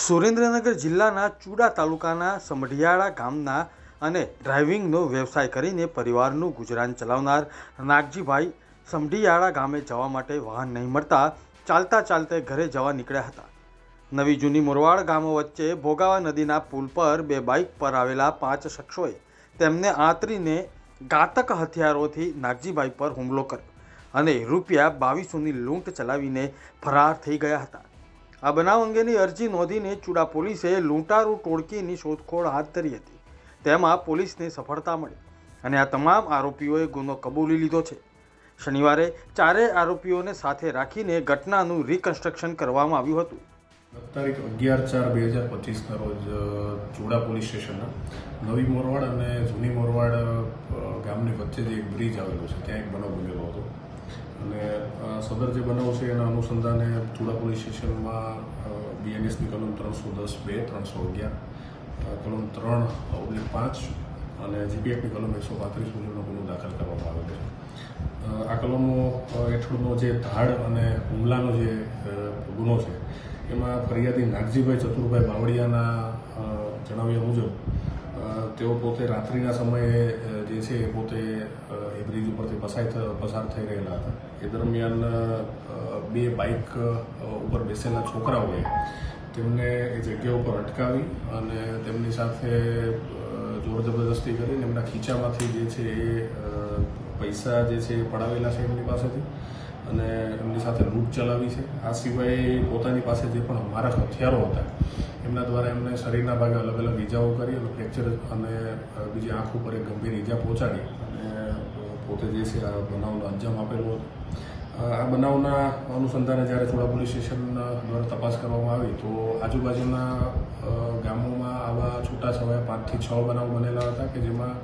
સુરેન્દ્રનગર જિલ્લાના ચુડા તાલુકાના સમઢિયાળા ગામના અને ડ્રાઇવિંગનો વ્યવસાય કરીને પરિવારનું ગુજરાન ચલાવનાર નાગજીભાઈ સમઢિયાળા ગામે જવા માટે વાહન નહીં મળતા ચાલતે ઘરે જવા નીકળ્યા હતા। નવી જૂની મોરવાડ ગામો વચ્ચે ભોગાવા નદીના પુલ પર બે બાઇક પર આવેલા 5 શખ્સોએ તેમને આંતરીને ઘાતક હથિયારોથી નાગજીભાઈ પર હુમલો કર્યો અને રૂપિયા 2200ની લૂંટ ચલાવીને ફરાર થઈ ગયા હતા। આ બનાવ અંગેની અરજી નોંધીને ચુડા પોલીસે લૂંટારૂ ટોળકીની શોધખોળ હાથ ધરી હતી। તેમાં પોલીસને સફળતા મળી અને આ તમામ આરોપીઓએ ગુનો કબૂલી લીધો છે। શનિવારે ચારેય આરોપીઓને સાથે રાખીને ઘટનાનું રિકન્સ્ટ્રક્શન કરવામાં આવ્યું હતું। તારીખ 11/4/2025ના રોજ ચુડા પોલીસ સ્ટેશનના નવી મોરવાડ અને જૂની મોરવાડ ગામની વચ્ચે જે એક બ્રિજ આવેલો છે ત્યાં એક બનાવ બનેલો હતો અને સદર જે બનાવ છે એના અનુસંધાને ચુડા પોલીસ સ્ટેશનમાં બીએનએસની કલમ 310(2), 311, કલમ 3/5 અને જીપીએફની કલમ 135 મુજબનો ગુનો દાખલ કરવામાં આવેલો છે। આ કલમો હેઠળનો જે ધાડ અને હુમલાનો જે ગુનો છે એમાં ફરિયાદી નાગજીભાઈ ચતુરભાઈ બાવળિયાના જણાવ્યા મુજબ તેઓ પોતે રાત્રિના સમયે જે છે એ પોતે એ બ્રિજ ઉપરથી પસાર થઈ રહેલા હતા। એ દરમિયાન બે બાઇક ઉપર બેસેલા છોકરાઓએ તેમને એ જગ્યા ઉપર અટકાવી અને તેમની સાથે જોર જબરદસ્તી કરીને એમના ખીચામાંથી જે છે એ પૈસા જે છે એ પડાવેલા છે એમની પાસેથી અને એમની સાથે લૂંટ ચલાવી છે। આ સિવાય પોતાની પાસે જે પણ મારક હથિયારો હતા એમના દ્વારા એમને શરીરના ભાગે અલગ અલગ ઈજાઓ કરી અને ફ્રેક્ચર અને બીજી આંખ ઉપર એક ગંભીર ઈજા પહોંચાડી અને પોતે જે છે આ બનાવનો અંજામ આપેલો હતો। આ બનાવના અનુસંધાને જ્યારે ચુડા પોલીસ સ્ટેશન દ્વારા તપાસ કરવામાં આવી તો આજુબાજુના ગામોમાં આવા છૂટાછવાયા 5 થી 6 બનાવ બનેલા હતા કે જેમાં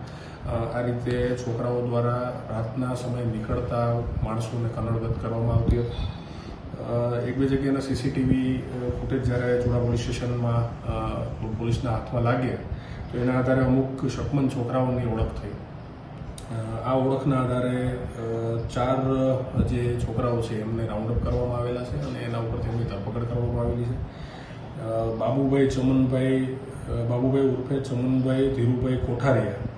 આ રીતે છોકરાઓ દ્વારા રાતના સમયે નીકળતા માણસોને કનડગત કરવામાં આવતી હતી। એક બે જગ્યાના સીસીટીવી ફૂટેજ જ્યારે ચુડા પોલીસ સ્ટેશનમાં પોલીસના હાથમાં લાગ્યા તો એના આધારે અમુક શકમન છોકરાઓની ઓળખ થઈ। આ ઓળખના આધારે 4 જે છોકરાઓ છે એમને રાઉન્ડ અપ કરવામાં આવેલા છે અને એના ઉપર તેમની ધરપકડ કરવામાં આવેલી છે। બાબુભાઈ ઉર્ફે ચમનભાઈ ધીરુભાઈ કોઠારિયા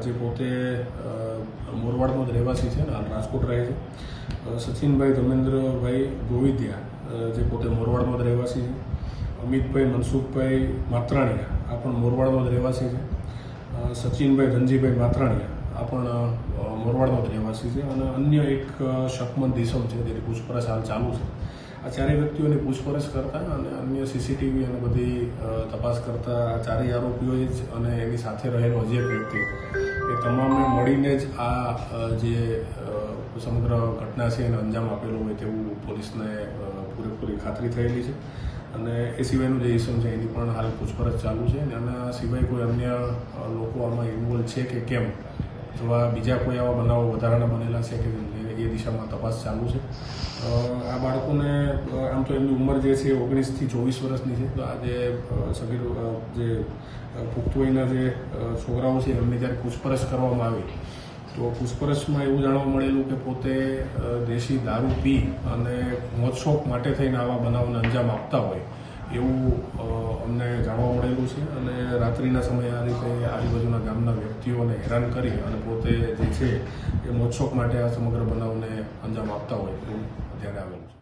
જે પોતે મોરવાડનો જ રહેવાસી છે અને રાજકોટ રહે છે। સચિનભાઈ ધર્મેન્દ્રભાઈ ગોવિંદિયા જે પોતે મોરવાડનો જ રહેવાસી છે। અમિતભાઈ મનસુખભાઈ માત્રાણીયા આ પણ મોરવાડનો જ રહેવાસી છે। સચિનભાઈ ધનજીભાઈ માત્રાણીયા આ પણ મોરવાડનો જ રહેવાસી છે અને અન્ય એક શકમન દિસમ છે જેની પૂછપરછ હાલ ચાલુ છે। આ ચારેય વ્યક્તિઓની પૂછપરછ કરતા અને અન્ય સીસીટીવી અને બધી તપાસ કરતા આ ચારેય આરોપીઓએ જ અને એની સાથે રહેલો હજી એક વ્યક્તિ એ તમામને મળીને જ આ જે સમગ્ર ઘટના છે એને અંજામ આપેલો હોય તેવું પોલીસને પૂરેપૂરી ખાતરી થયેલી છે અને એ સિવાયનું જે ઇસમ છે એની પણ હાલ પૂછપરછ ચાલુ છે અને આના સિવાય કોઈ અન્ય લોકો આમાં ઇન્વોલ્વ છે કે કેમ અથવા બીજા કોઈ આવા બનાવો વધારાના બનેલા છે કે એ દિશામાં તપાસ ચાલુ છે। આ બાળકોને આમ તો એમની ઉંમર જે છે 19 થી 24 વર્ષની છે। તો આ જે સગીર જે પુખ્ત વયના જે છોકરાઓ છે એમની જ્યારે પૂછપરછ કરવામાં આવી તો પૂછપરછમાં એવું જાણવા મળેલું કે પોતે દેશી દારૂ પી અને મોજશોખ માટે થઈને આવા બનાવને અંજામ આપતા હોય એવું અમને જાણવા મળેલું છે અને રાત્રિના સમયે આ રીતે આજુબાજુના ગામના વ્યક્તિઓને હેરાન કરી અને પોતે જે છે એ મોજશોખ માટે આ સમગ્ર બનાવને અંજામ આપતા હોય એવું ધ્યાને આવેલું છે।